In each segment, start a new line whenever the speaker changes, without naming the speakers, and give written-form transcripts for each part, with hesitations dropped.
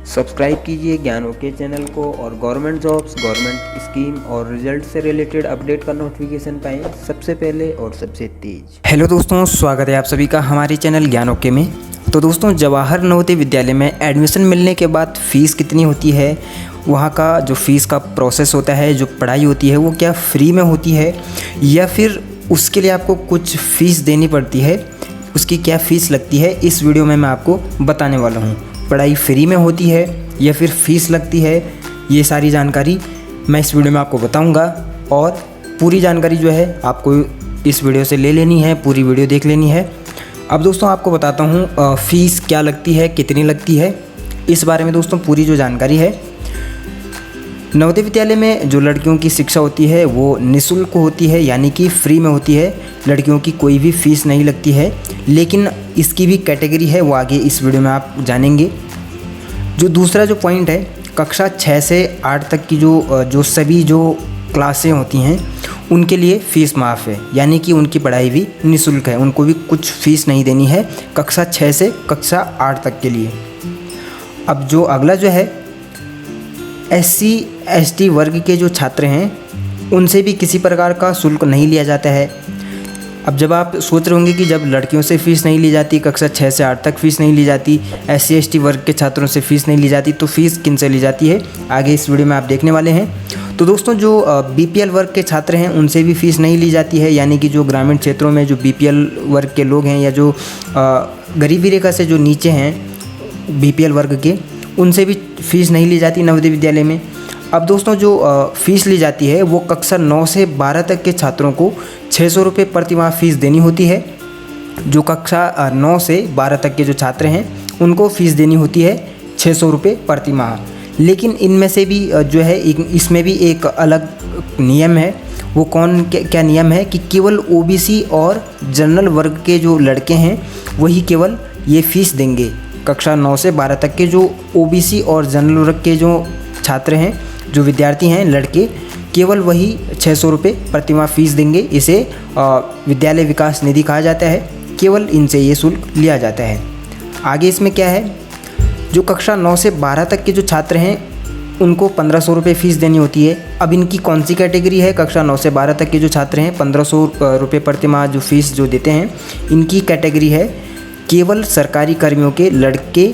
Subscribe कीजिए ज्ञान okay channel को और गवर्नमेंट जॉब्स, गवर्नमेंट स्कीम और रिजल्ट से रिलेटेड अपडेट का नोटिफिकेशन पाएँ सबसे पहले और सबसे तेज।
हेलो दोस्तों, स्वागत है आप सभी का हमारे चैनल ज्ञान ओके में। तो दोस्तों, जवाहर नवोदय विद्यालय में एडमिशन मिलने के बाद फ़ीस कितनी होती है, वहाँ का जो फ़ीस का प्रोसेस होता है, जो पढ़ाई होती है वो क्या फ्री में होती है या फिर उसके लिए आपको कुछ फ़ीस देनी पड़ती है, उसकी क्या फ़ीस लगती है, इस वीडियो में मैं आपको बताने वाला हूँ। पढ़ाई फ्री में होती है या फिर फ़ीस लगती है, ये सारी जानकारी मैं इस वीडियो में आपको बताऊँगा। और पूरी जानकारी जो है आपको इस वीडियो से ले लेनी है, पूरी वीडियो देख लेनी है। अब दोस्तों आपको बताता हूँ फ़ीस क्या लगती है, कितनी लगती है, इस बारे में दोस्तों पूरी जो जानकारी है। नवोदय विद्यालय में जो लड़कियों की शिक्षा होती है वो निःशुल्क होती है, यानी कि फ्री में होती है। लड़कियों की कोई भी फ़ीस नहीं लगती है, लेकिन इसकी भी कैटेगरी है, वो आगे इस वीडियो में आप जानेंगे। जो दूसरा जो पॉइंट है, कक्षा 6 से 8 तक की जो सभी जो क्लासें होती हैं उनके लिए फ़ीस माफ़ है, यानी कि उनकी पढ़ाई भी निःशुल्क है, उनको भी कुछ फ़ीस नहीं देनी है कक्षा 6 से कक्षा 8 तक के लिए। अब जो अगला जो है, SC ST वर्ग के जो छात्र हैं उनसे भी किसी प्रकार का शुल्क नहीं लिया जाता है। अब जब आप सोच रहे होंगे कि जब लड़कियों से फ़ीस नहीं ली जाती, कक्षा 6 से 8 तक फ़ीस नहीं ली जाती, SC ST वर्ग के छात्रों से फ़ीस नहीं ली जाती, तो फ़ीस किन से ली जाती है, आगे इस वीडियो में आप देखने वाले हैं। तो दोस्तों, जो BPL वर्ग के छात्र हैं उनसे भी फ़ीस नहीं ली जाती है, यानी कि जो ग्रामीण क्षेत्रों में जो BPL वर्ग के लोग हैं या जो गरीबी रेखा से जो नीचे हैं BPL वर्ग के, उनसे भी फ़ीस नहीं ली जाती नवोदय विद्यालय में। अब दोस्तों, जो फ़ीस ली जाती है वो कक्षा 9 से 12 तक के छात्रों को 600 रुपये प्रतिमाह फ़ीस देनी होती है। जो कक्षा 9 से 12 तक के जो छात्र हैं उनको फ़ीस देनी होती है 600 रुपये प्रतिमाह। लेकिन इनमें से भी जो है इसमें भी एक अलग नियम है। वो क्या नियम है कि केवल OBC और जनरल वर्ग के जो लड़के हैं वही केवल ये फ़ीस देंगे। कक्षा 9 से 12 तक के जो OBC और जनरल वर्ग के जो छात्र हैं, जो विद्यार्थी हैं लड़के, केवल वही 600 रुपये प्रतिमाह फ़ीस देंगे। इसे विद्यालय विकास निधि कहा जाता है, केवल इनसे ये शुल्क लिया जाता है। आगे इसमें क्या है, जो कक्षा 9 से 12 तक के जो छात्र हैं उनको 1500 रुपये फ़ीस देनी होती है। अब इनकी कौन सी कैटेगरी है, कक्षा 9 से 12 तक के जो छात्र हैं 1500 रुपये प्रतिमाह जो फ़ीस जो देते हैं, इनकी कैटेगरी है केवल सरकारी कर्मियों के लड़के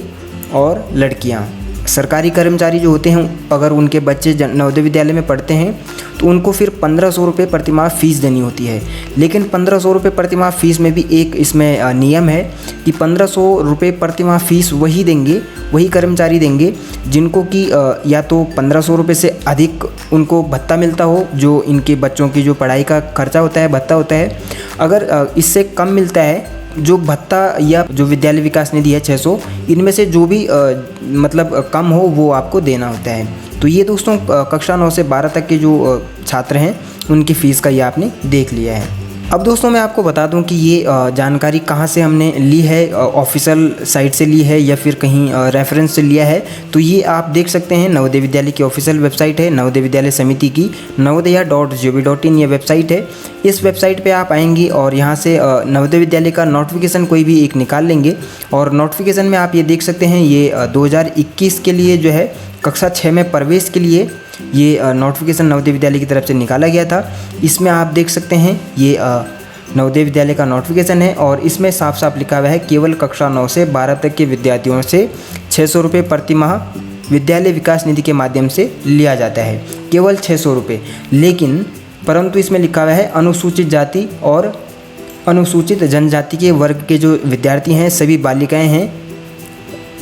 और लड़कियां। सरकारी कर्मचारी जो होते हैं, अगर उनके बच्चे नवोदय विद्यालय में पढ़ते हैं तो उनको फिर 1500 रुपये प्रतिमाह फ़ीस देनी होती है। लेकिन 1500 रुपये प्रतिमाह फ़ीस में भी एक इसमें नियम है कि 1500 रुपये प्रतिमाह फ़ीस वही देंगे, वही कर्मचारी देंगे जिनको कि या तो 1500 रुपये से अधिक उनको भत्ता मिलता हो, जो इनके बच्चों की जो पढ़ाई का खर्चा होता है, भत्ता होता है। अगर इससे कम मिलता है जो भत्ता या जो विद्यालय विकास निधि है 600, इनमें से जो भी मतलब कम हो वो आपको देना होता है। तो ये दोस्तों कक्षा 9 से 12 तक के जो छात्र हैं उनकी फ़ीस का ये आपने देख लिया है। अब दोस्तों मैं आपको बता दूं कि ये जानकारी कहाँ से हमने ली है, ऑफिशियल साइट से ली है या फिर कहीं रेफरेंस से लिया है। तो ये आप देख सकते हैं, नवोदय विद्यालय की ऑफिशियल वेबसाइट है, नवोदय विद्यालय समिति की navodaya.gov.in ये वेबसाइट है। इस वेबसाइट पे आप आएंगी और यहाँ से नवोदय विद्यालय का नोटिफिकेशन कोई भी एक निकाल लेंगे। और नोटिफिकेशन में आप ये देख सकते हैं, ये 2021 के लिए जो है कक्षा 6 में प्रवेश के लिए ये नोटिफिकेशन नवोदय विद्यालय की तरफ से निकाला गया था। इसमें आप देख सकते हैं ये नवोदय विद्यालय का नोटिफिकेशन है और इसमें साफ साफ लिखा हुआ है केवल कक्षा 9 से 12 तक के विद्यार्थियों से 600 रुपये प्रतिमाह विद्यालय विकास निधि के माध्यम से लिया जाता है, केवल 600 रुपये। लेकिन परंतु इसमें लिखा हुआ है अनुसूचित जाति और अनुसूचित जनजाति के वर्ग के जो विद्यार्थी हैं, सभी बालिकाएँ हैं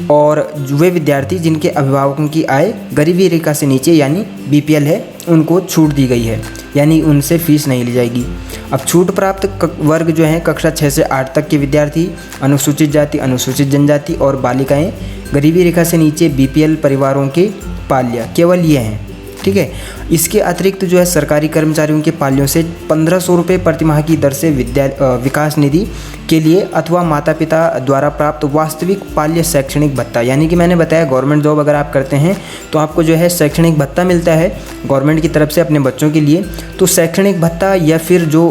और वे विद्यार्थी जिनके अभिभावकों की आय गरीबी रेखा से नीचे यानी BPL है, उनको छूट दी गई है, यानी उनसे फ़ीस नहीं ली जाएगी। अब छूट प्राप्त वर्ग जो हैं कक्षा 6 से 8 तक के विद्यार्थी, अनुसूचित जाति, अनुसूचित जनजाति और बालिकाएं गरीबी रेखा से नीचे BPL परिवारों के पाल्य, केवल ये हैं। ठीक है। इसके अतिरिक्त जो है सरकारी कर्मचारियों के पालियों से 1500 रुपये प्रतिमाह की दर से विकास निधि के लिए अथवा माता पिता द्वारा प्राप्त वास्तविक पाल्य शैक्षणिक भत्ता, यानी कि मैंने बताया गवर्नमेंट जॉब अगर आप करते हैं तो आपको जो है शैक्षणिक भत्ता मिलता है गवर्नमेंट की तरफ से अपने बच्चों के लिए। तो शैक्षणिक भत्ता या फिर जो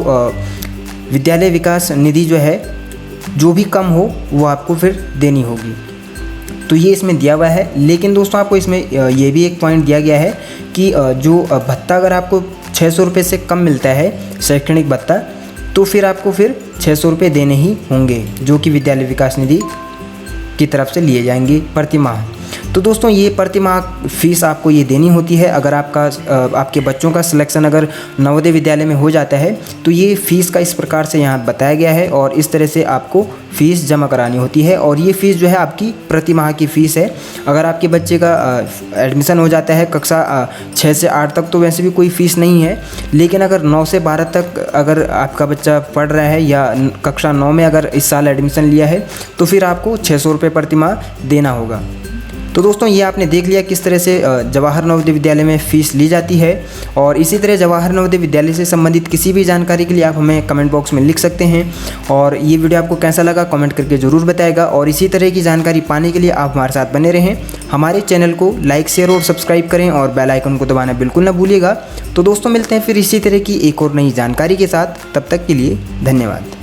विद्यालय विकास निधि जो है जो भी कम हो वो आपको फिर देनी होगी। तो ये इसमें दिया हुआ है। लेकिन दोस्तों आपको इसमें ये भी एक पॉइंट दिया गया है कि जो भत्ता अगर आपको 600 रुपये से कम मिलता है शैक्षणिक भत्ता, तो फिर आपको 600 रुपये देने ही होंगे, जो कि विद्यालय विकास निधि की तरफ से लिए जाएंगे प्रति माह। तो दोस्तों ये प्रति माह फीस आपको ये देनी होती है। अगर आपके बच्चों का सिलेक्शन अगर नवोदय विद्यालय में हो जाता है तो ये फ़ीस का इस प्रकार से यहाँ बताया गया है और इस तरह से आपको फ़ीस जमा करानी होती है। और ये फ़ीस जो है आपकी प्रति माह की फ़ीस है। अगर आपके बच्चे का एडमिशन हो जाता है कक्षा 6 से 8 तक तो वैसे भी कोई फ़ीस नहीं है, लेकिन अगर 9 से 12 तक अगर आपका बच्चा पढ़ रहा है या कक्षा 9 में अगर इस साल एडमिशन लिया है तो फिर आपको 600 रुपये प्रति माह देना होगा। तो दोस्तों ये आपने देख लिया किस तरह से जवाहर नवोदय विद्यालय में फ़ीस ली जाती है। और इसी तरह जवाहर नवोदय विद्यालय से संबंधित किसी भी जानकारी के लिए आप हमें कमेंट बॉक्स में लिख सकते हैं। और ये वीडियो आपको कैसा लगा कमेंट करके ज़रूर बताएगा। और इसी तरह की जानकारी पाने के लिए आप हमारे साथ बने रहें। हमारे चैनल को लाइक शेयर और सब्सक्राइब करें और बेल आइकन को दबाना बिल्कुल ना भूलिएगा। तो दोस्तों मिलते हैं फिर इसी तरह की एक और नई जानकारी के साथ, तब तक के लिए धन्यवाद।